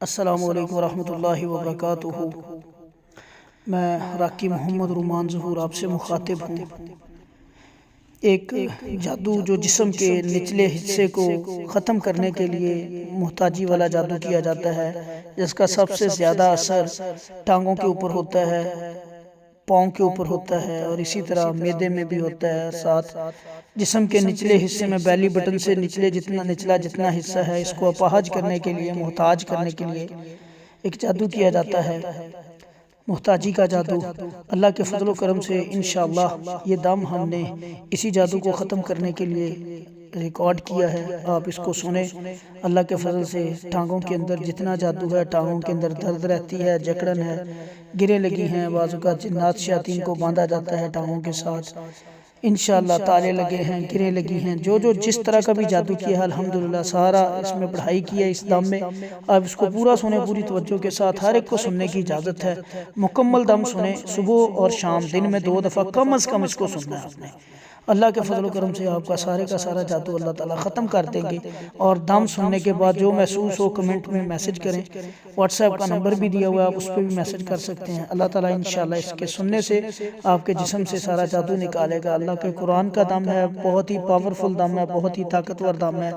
अस्सलामु अलैकुम वरहमतुल्लाहि वबरकातुहू। मैं राकी मोहम्मद रुमान ज़हूर आपसे मुखातिब हूँ। एक जादू जो जिस्म के निचले हिस्से को ख़त्म करने के लिए मुहताजी वाला जादू किया जाता है, जिसका सबसे ज़्यादा असर टांगों के ऊपर होता है, पाँव के ऊपर होता है और इसी तरह मैदे में भी होता है। साथ जिस्म के निचले हिस्से में बैली बटन से निचले जितना हिस्सा है, इसको अपाहज करने के लिए, मुहताज करने के लिए एक जादू किया जाता है, मुहताजी का जादू। अल्लाह के फजल करम से इंशाअल्लाह ये दम हमने इसी जादू को ख़त्म करने के लिए रिकॉर्ड किया है। आप इसको सुने। अल्लाह के फजल से टांगों के अंदर जितना जादू है, टांगों के अंदर दर्द रहती है, जकड़न है, गिरे लगी हैं, बाज़ू का जिन्नात शयातीन को बांधा जाता है टांगों के साथ, इंशाअल्लाह ताले लगे हैं, गिरे लगी हैं, जो जिस तरह का भी जादू किया है अल्हम्दुलिल्लाह सारा इसमें पढ़ाई की है इस दम में। आप इसको पूरा सुने, पूरी तवज्जो के साथ। हर एक को सुनने की इजाज़त है। मुकम्मल दम सुने, सुबह और शाम, दिन में 2 दफ़ा कम अज़ कम इसको सुनना है आपने। अल्लाह के फजल करम से आपका सारे का सारा जादू अल्लाह ताला ख़त्म कर देंगे। और दम सुनने के बाद जो महसूस हो कमेंट में मैसेज करें। व्हाट्सएप का नंबर भी दिया हुआ है, आप उस पर भी मैसेज कर सकते हैं। अल्लाह ताला इंशाअल्लाह इसके सुनने से आपके जिस्म से सारा जादू निकालेगा। अल्लाह के कुरान का दम है, बहुत ही पावरफुल दम है, बहुत ही ताकतवर दम है।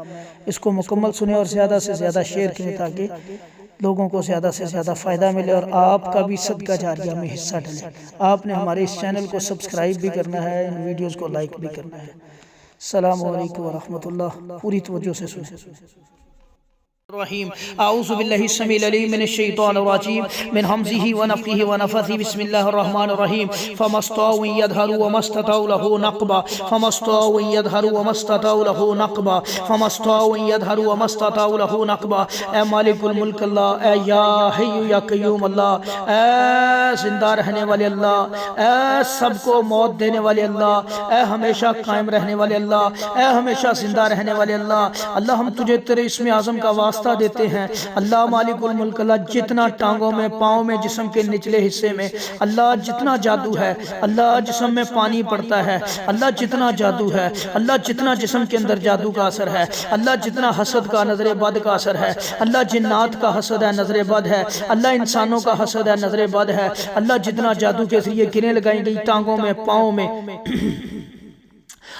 इसको मुकम्मल सुने और ज़्यादा से ज़्यादा शेयर करें ताकि लोगों को ज़्यादा से ज़्यादा फ़ायदा मिले और आपका भी सदका जारिया में हिस्सा डले। आपने हमारे इस चैनल को सब्सक्राइब भी करना है, वीडियोज़ को लाइक भी करना है। अस्सलामु अलैकुम वरहमतुल्लाह। पूरी तवज्जो से सुने। रहीम आऊज़ु बिल्लाहि समील अलीम मिनश शैतानिर रजीम मिन हमज़िही व नफ़्ख़िही व नफ़्ख़िही बिस्मिल्लाहिर रहमानिर रहीम फमस्तऊ यदहरु व मस्ततऊ लहु नक़बा फमस्तऊ यदहरु व मस्ततऊ लहु नक़बा फमस्तऊ यदहरु व मस्ततऊ लहु नक़बा। ए मालिकुल मुल्क अल्लाह, ए या हय्यु या क़य्यूम अल्लाह, ए जिंदा रहने वाले अल्लाह, ए सबको मौत देने वाले अल्लाह, ए हमेशा कायम रहने वाले अल्लाह, ए हमेशा जिंदा रहने वाले अल्लाह। अल्लाह हम तुझे तेरे इस्म आज़म का वास्ता देते हैं। अल्लाह मालिकुल मुल्क अल्लाह, जितना टांगों में, पाँव में, जिस्म के निचले हिस्से में अल्लाह जितना जादू है, अल्लाह जिस्म में पानी पड़ता है, अल्लाह जितना जादू है, अल्लाह जितना जिस्म के अंदर जादू का असर है, अल्लाह जितना हसद का, नजर बद का असर है, अल्लाह जिन्नात का हसद है, नजर बद है, अल्लाह इंसानों का हसद है, नजर बद है, अल्लाह जितना जादू के जरिए गिरें लगाई गई टांगों में, पाँव में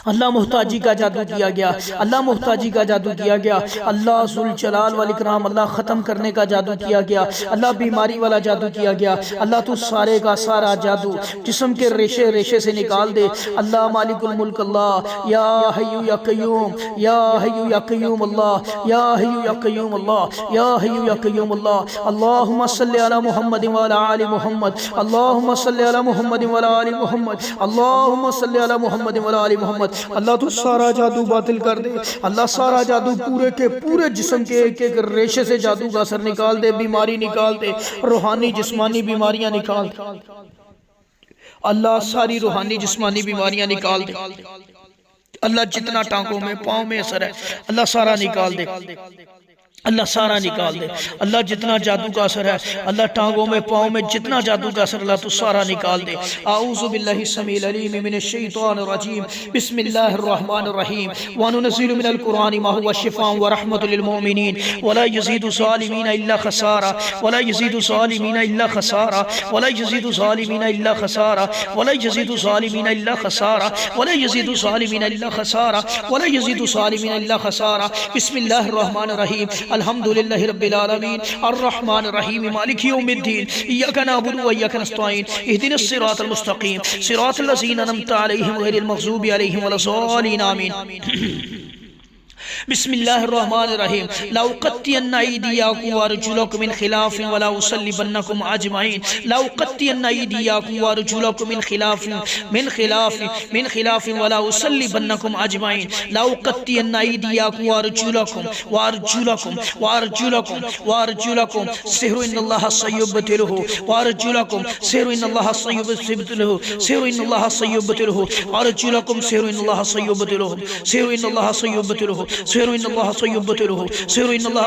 अल्लाह मुहताजी का जादू किया गया, अल्लाह मुहताजी का जादू किया गया, अल्लाह जुल जलाल वल इकराम अल्लाह ख़त्म करने का जादू किया गया, अल्लाह बीमारी वाला जादू किया गया। अल्लाह तू सारे का सारा जादू जिस्म के रेशे रेशे से निकाल दे। अल्लाह मालिकुल मुल्क अल्लाह, या हय्यु या क़य्यूम, या हय्यु या क़य्यूम अल्लाह, या हय्यु या क़य्यूम अल्लाह, या हय्यु या क़य्यूम अल्लाह। अल्लाहुम्मा सल्लि अला मुहम्मद व अला आलि मुहम्मद, अल्लाहुम्मा सल्लि अला मुहम्मद व अला आलि मुहम्मद, अल्लाहुम्मा सल्लि अला मुहम्मद व अला आलि मुहम्मद। अल्लाह तू सारा जादू बातिल कर दे। अल्लाह सारा जादू पूरे के पूरे जिस्म के एक एक रेशे से जादू का असर निकाल दे, बीमारी निकाल दे, रूहानी जिस्मानी बीमारियां निकाल दे। अल्लाह सारी रूहानी जिस्मानी बीमारियां निकाल दे। अल्लाह जितना टांगों में, पाँव में असर है, अल्लाह सारा निकाल दे, अल्लाह सारा निकाल दे। अल्लाह जितना जादू का असर है, अल्लाह टांगों में, पाँव में जितना जादू का असर, अल्लाह तू सारा निकाल दे। आऊज़ु बिल्लाहि समील अलीम मिनश शैतानिर रजीम बिस्मिल्लाहिर रहमानिर रहीम व नुनज़्ज़िलु मिनल कुरानि मा हुवा शिफ़ाअन व रहमतुल लिल मुमिनीन व ला यज़ीदु ज़ालिमीना इल्ला ख़सारा व ला यज़ीदु ज़ालिमीना इल्ला ख़सारा व ला यज़ीदु ज़ालिमीना इल्ला ख़सारा व ला यज़ीदु ज़ालिमीना इल्ला ख़सारा व ला यज़ीदु ज़ालिमीना इल्ला ख़सारा व ला यज़ीदु ज़ालिमीना इल्ला ख़सारा। बिस्मिल्लाहिर रहमानिर रहीम अल्हम्दुलिल्लाहि रब्बिल आलमीन अर्रहमानिर रहीम मालिकि यौमिद्दीन इय्याका नअबुदु व इय्याका नस्तईन इहदिनस सिरातल मुस्तकीम सिरातल लज़ीना अनअमता अलैहिम गैरिल मग़ज़ूबि अलैहिम वलज़ालिन आमीन। बिस्मिल्लाहिर्रहमानिर्रहीम ला उक़त्तियन्ना अयदियकुम व अर्जुलकुम मिन खिलाफिन व ला उसल्लिबन्नकुम अजमईन ला उक़त्तियन्ना अयदियकुम व अर्जुलकुम मिन खिलाफिन व ला उसल्लिबन्नकुम अजमईन ला उक़त्तियन्ना अयदियकुम व अर्जुलकुम सिहरु इन्नल्लाह सयुब्तिलहु व अर्जुलकुम सिहरु इन्नल्लाह सयुब्तिलहु सिहरु इन्नल्लाह सयुब्तिलहु अर्जुलकुम सिहरु इन्नल्लाह सयुब्तिलहु सिहरु इन्नल्लाह सयुब्तिलहु सिहरु इन्नल्लाह सयुब्तिलहु सिहरु इन्नल्लाह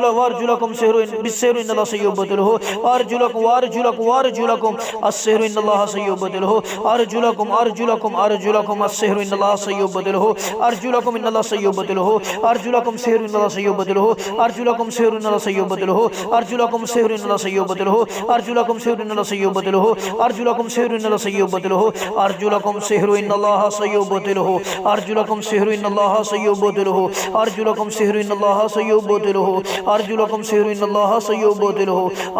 वारजुलकुम बिस्सिहर इन्नल्लाह सयुबतिलहु अर्जुलकुम वारजुलकुम अस्सिहर इन्नल्लाह सयुबतिलहु अर्जुलकुम अस्सिहर इन्नल्लाह सयुबतिलहु अर्जुलकुम इन्नल्लाह सयुबतिलहु अर्जुलकुम सिहर इन्नल्लाह सयुबतिलहु अर्जुलकुम सिहर इन्नल्लाह सयुबतिलहु अर्जुलकुम सिहर इन्नल्लाह सयुबतिलहु अर्जुलकुम सिहर इन्नल्लाह सयुबतिलहु अर्जुलकुम सिहर इन्नल्लाह सयुबतिलहु अर्जुलकुम सिहर इन्नल्लाह सयुबतिलहु अर्जुलकुम सिहर इन्नल्लाह सयुबतिलहु अर्जुलकुम सिहर इन्नल्लाह सयुबतिलहु अर्जुलकुम सिहर इन्नल्लाह सयुबतिलहु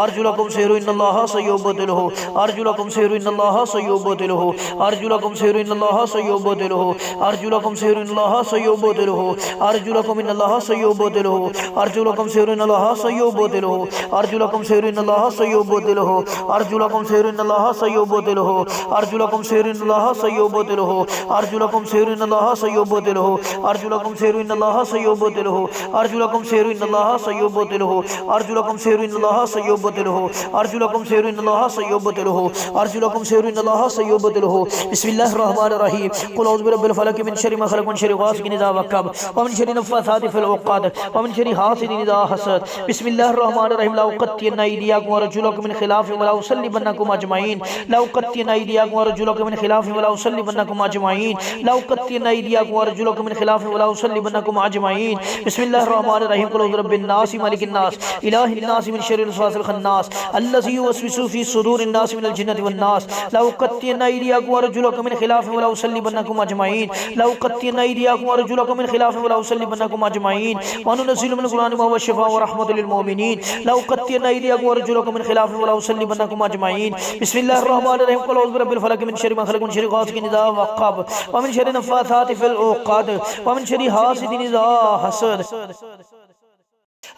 अर्जुलकुम सिहर इन्नल्लाह सयुबतिलहु अर्जुलकुम सिहर इन्नल्लाह सयुबतिलहु अर्जुलकुम सिहर इन्नल्लाह सयुबतिलहु अर्जुलकुम सिहर इन्नल्लाह सयुबतिलहु अर्जुलकुम इन्नल्लाह सयुबतिलहु अर्जुलकुम सिहर इन्नल्लाह सयुबतिलहु अर्जुलकुम सिहर इन्नल्लाह सयुबतिलहु अर्जुलकुम सिहर इन्नल्लाह सयुबतिलहु अर्जुलकुम सिहर इन्नल्लाह सयुबतिलहु अर्जुलकुम सिहर इन्नल्लाह सयुबतिलहु अर्जुलकुम सिहर इन्नल्लाह सयुबतिलहु अर्जुलकुम सिहर इन्नल्लाह सयुबतिलहु अर्जुलकुम सिहर इन्नल्लाह सयुबतिलहु अर्जुलकुम सिहर इन्नल्लाह सयुबतिलहु अर्जुलकुम सिहर इन्नल्लाह सयुबतिलहु बिस्मिल्लाहिर रहमानिर रहीम कुल औज़ु बिरब्बिल फलक मिन शर्रि मा खलक़ व मिन शर्रि गासिकिन इज़ा वक़ब व मिन शर्रि नफ़्फ़ासाति फ़िल उक़द व मिन शर्रि हासिदिन इज़ा हसद बिस्मिल्लाहिर रहमानिर रहीम ला उक़त्तियन्ना अयदियकुम व अर्जुलकुम मिन ख़िलाफ़िन व ला उसल्लिबन्नकुम अजमईन ला उक़त्तियन्ना अयदियकुम व अर्जुलकुम मिन ख़िलाफ़िन व ला उसल्लिबन्नकुम अजमईन ला उक़त्तियन्ना अयदियकुम व अर्जुलकुम मिन ख़िलाफ़िन व ला उसल्लिबन्नकुम अजमईन बिस्मिल्लाहिर रहमानिर रहीम कुल औज़ु बिरब्बिन नास मालिकिन नास इलाहिन नास मिन शर्रिल वसवासिल खन्नास अल्लज़ी युवस्विसु फ़ी सुदूरिन नास मिनल जिन्नति वन नास ला उक़त्तियन्ना अयदियकुम व अर्जुलकुम मिन ख़िलाफ़िन व ला उसल्लिबन्नकुम अजमईन ला उक़त्तियन्ना अयदियकुम व अर्जुलकुम मिन ख़िलाफ़िन व ला उसल्लिबन्नकुम अजमईन व नुनज़्ज़िलु मिनल क़ुरआनि मा हुवा शिफ़ाअ व रहमतुल लिल मुमिनीन ला उक़त्तियन्ना अयदियकुम व अर्जुलकुम मिन ख़िलाफ़िन व ला उसल्लिबन्नकुम अजमईन बिस्मिल्लाहिर रहमानिर रहीम कुल औज़ु बिरब्बिल फलक मिन शर्रि मा खलक़ व मिन शर्रि गासिकिन इज़ा वक़ब व मिन शर्रि नफ़्फ़ासाति फ़िल उक़द व मिन शर्रि हासिदिन इज़ा हसद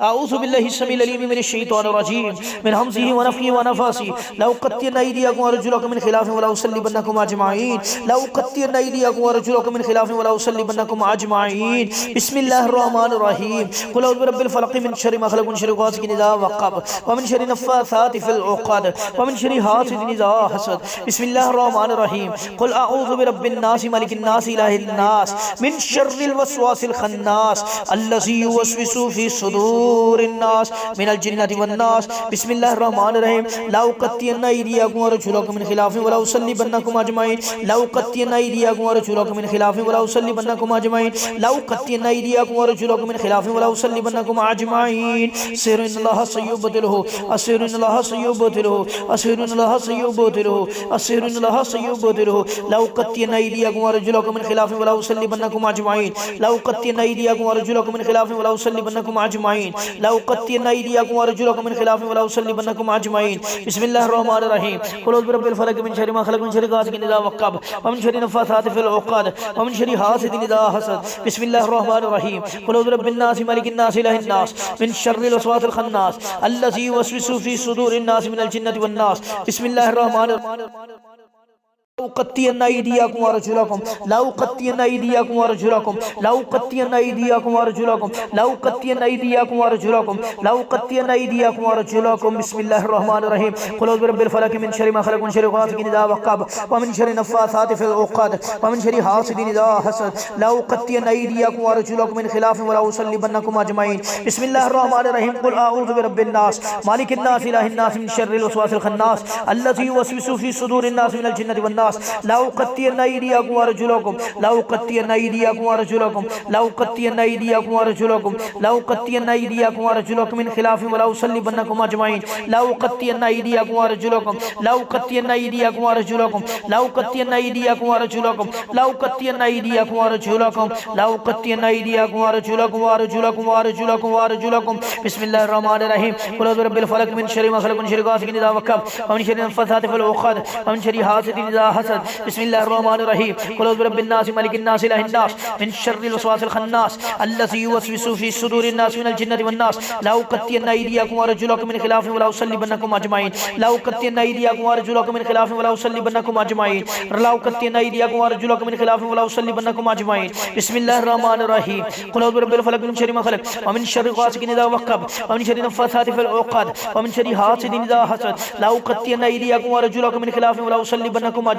अऊज़ु बिल्लाहि अस्समीइल अलीम मिनश शैतानिर रजीम मिन हमज़िहि व नफ़्ख़िहि व नफ़्ख़िहि ला उक़त्तियन्ना अयदियकुम व अर्जुलकुम मिन ख़िलाफ़िन व ला उसल्लिबन्नकुम अजमईन ला उक़त्तियन्ना अयदियकुम व अर्जुलकुम मिन ख़िलाफ़िन व ला उसल्लिबन्नकुम अजमईन बिस्मिल्लाहिर रहमानिर रहीम कुल औज़ु बिरब्बिल फलक़ मिन शर्रि मा खलक़ व मिन शर्रि गासिकिन इज़ा वक़ब व मिन शर्रि नफ़्फ़ासाति फ़िल उक़द व मिन शर्रि हासिदिन इज़ा हसद बिस्मिल्लाहिर रहमानिर रहीम कुल अऊज़ु बिरब्बिन नास मालिकिन नास इलाहिन नास मिन शर्रिल वसवासिल खन्नास अल्लज़ी युवस्विसु फ़ी सुदूरिन्नास मिनल जिन्नति वन्नास बिस्मिल्लाहिर रहमानिर रहीम ला उक़त्तियन्ना अयदियकुम व अर्जुलकुम मिन ख़िलाफ़िन व ला उसल्लिबन्नकुम अजमईन ला उक़त्तियन्ना अयदियकुम व अर्जुलकुम मिन ख़िलाफ़िन व ला उसल्लिबन्नकुम अजमईन ला उक़त्तियन्ना अयदियकुम व अर्जुलकुम मिन ख़िलाफ़िन व ला उसल्लिबन्नकुम अजमईन सिहर इन्नल्लाह सयुबतिलहु अस्सिहर इन्नल्लाह सयुबतिलहु अस्सिहर इन्नल्लाह सयुबतिलहु अस्सिहर इन्नल्लाह सयुबतिलहु ला उक़त्तियन्ना अयदियकुम व अर्जुलकुम मिन ख़िलाफ़िन व ला उसल्लिबन्नकुम अजमईन ला उक़त्तियन्ना अयदियकुम व अर्जुलकुम मिन ख़िलाफ़िन व ला उसल्लिबन्नकुम अजमईन ला उक़त्तियन्ना अयदियकुम व अर्जुलकुम मिन ख़िलाफ़िन व ला उसल्लिबन्नकुम अजमईन बिस्मिल्लाहिर रहमानिर रहीम कुल औज़ु बिरब्बिल फलक मिन शर्रि मा खलक़ व मिन शर्रि गासिकिन इज़ा वक़ब व मिन शर्रि नफ़्फ़ासाति फ़िल उक़द व मिन शर्रि हासिदिन इज़ा हसद बिस्मिल्लाहिर रहमानिर रहीम कुल औज़ु बिरब्बिन नास मालिकिन नास इलाहिन नास मिन शर्रिल वसवासिल खन्नास अल्लज़ी युवस्विसु फ़ी सुदूरिन नास मिनल जिन्नति वन नास बिस्मिल्लाहिर रहमानिर उक़त्तियन्ना अयदियकुम व अर्जुलकुम ला उक़त्तियन्ना अयदियकुम व अर्जुलकुम ला उक़त्तियन्ना अयदियकुम व अर्जुलकुम ला उक़त्तियन्ना अयदियकुम व अर्जुलकुम ला उक़त्तियन्ना अयदियकुम व अर्जुलकुम बिस्मिल्लाहिर रहमानिर रहीम कुल औज़ु बिरब्बिल फलक मिन शर्रि मा खलक़ व मिन शर्रि गासिकिन इज़ा वक़ब व मिन शर्रि नफ़्फ़ासाति फ़िल उक़द व मिन शर्रि हासिदिन इज़ा हसद ला उक़त्तियन्ना अयदियकुम व अर्जुलकुम मिन ख़िलाफ़िन व ला उसल्लिबन्नकुम अजमईन बिस्मिल्लाहिर रहमानिर रहीम कुल अऊज़ु बिरब्बिन नास मालिकिन नास इलाहिन नास मिन शर्रिल वसवासिल खन्नास अल्लज़ी युवस्विसु फ़ी सुदूरिन नास मिनल जिन्नति वन नास ला उक़त्तियन्ना अयदियकुम व अर्जुलकुम ला उक़त्तियन्ना अयदियकुम व अर्जुलकुम ला उक़त्तियन्ना अयदियकुम व अर्जुलकुम ला उक़त्तियन्ना अयदियकुम व अर्जुलकुम मिन ख़िलाफ़िन व ला उसल्लिबन्नकुम अजमईन ला उक़त्तियन्ना अयदियकुम व अर्जुलकुम ला उक़त्तियन्ना अयदियकुम व अर्जुलकुम ला उक़त्तियन्ना अयदियकुम व अर्जुलकुम ला उक़त्तियन्ना अयदियकुम व अर्जुलकुम ला उक़त्तियन्ना अयदियकुम व अर्जुलकुम व अर्जुलकुम व अर्जुलकुम व अर्जुलकुम बिस्मिल्लाहिर रहमानिर रहीम कुल औज़ु बिरब्बिल फलक मिन शर्रि मा खलक़ व मिन शर्रि गासिकिन इज़ा वक़ब व मिन शर्रि नफ़्फ़ासाति फ़िल उक़द व मिन शर्रि हासिदिन इज़ा हसद बिस्मिल्लाहिर रहमानिर रहीम कुल औज़ु बिरब्बिन नास मालिकिन नास इलाहिन नास मिन शर्रिल वसवासिल खन्नास अल्लज़ी युवस्विसु फ़ी सुदूरिन नास मिनल जिन्नति वन नास ला उक़त्तियन्ना अयदियकुम व अर्जुलकुम मिन ख़िलाफ़िन व ला उसल्लिबन्नकुम अजमईन ला उक़त्तियन्ना अयदियकुम व अर्जुलकुम मिन ख़िलाफ़िन व ला उसल्लिबन्नकुम अजमईन ला उक़त्तियन्ना अयदियकुम व अर्जुलकुम मिन ख़िलाफ़िन व ला उसल्लिबन्नकुम अजमईन बिस्मिल्लाहिर रहमानिर रहीम कुल औज़ु बिरब्बिल फलक मिन शर्रि मा खलक़ व मिन शर्रि गासिकिन इज़ा वक़ब व मिन शर्रि नफ़्फ़ासाति फ़िल उक़द व मिन शर्रि हासिदिन इज़ा हसद ला उक़त्तियन्ना अयदियकुम व अर्जुलकुम मिन ख़िलाफ़िन व ला उसल्लिबन्नकुम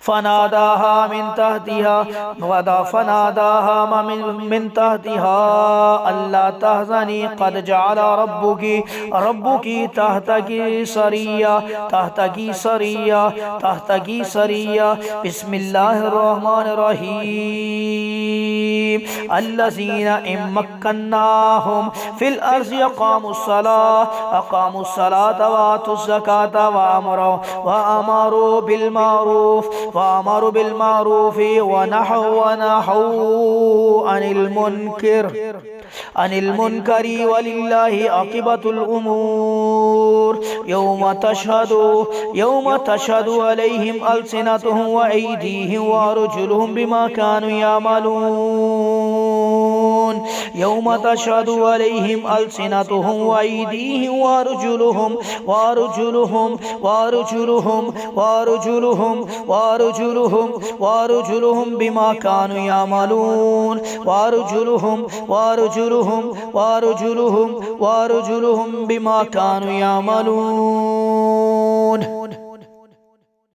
فناداها من تحتها من تحتها ألا تحزني قد جعل ربك تحتك سريا. بسم الله الرحمن الرحيم. الذين إن مكناهم في الأرض أقاموا الصلاة وآتوا الزكاة وأمروا بالمعروف ونهوا عن المنكر ولله عاقبة الأمور. يوم تشهد عليهم ألسنتهم وأيديهم وأرجلهم بما كانوا يعملون. يوم تشهد عليهم ألسنتهم وأيديهم وأرجلهم بما كانوا يعملون. وأرجلهم بما كانوا يعملون.